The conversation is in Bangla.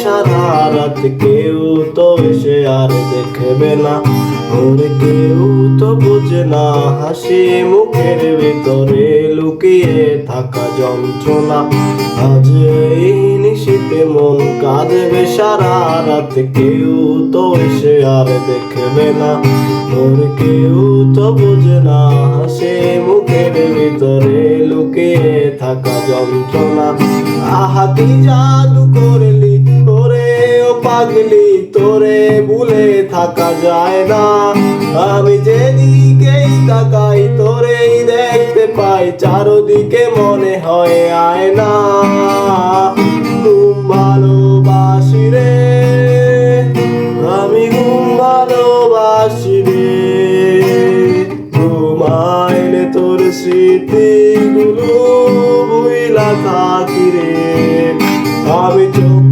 সারা রাত, কেউ তো এসে আর দেখবে না। ওরে কেউ তো বোঝে না হাসি মুখের ভিতরে লুকিয়ে থাকা যন্ত্রণা। আজ এই নিশীথে মন কাঁদবে সারা রাত, কেউ তো এসে আর দেখবে না। ওরে কেউ তো বোঝে না হাসি মুখের ভিতরে লুকিয়ে থাকা যন্ত্রণা। আহা কি জাদু করলি ওরে ও পাগলি, তোরে ভুলে থাকা যায় না। আমি যেদিকেই তাকাই তোরেই দেখতে পাই, চারদিকে মনে হয় আয়না। ঘুম ভালোবাসি রে, আমি ঘুম ভালোবাসি রে। ঘুমাইলে তোর স্মৃতিগুলো ভুইলা থাকি রে। আমি চোখ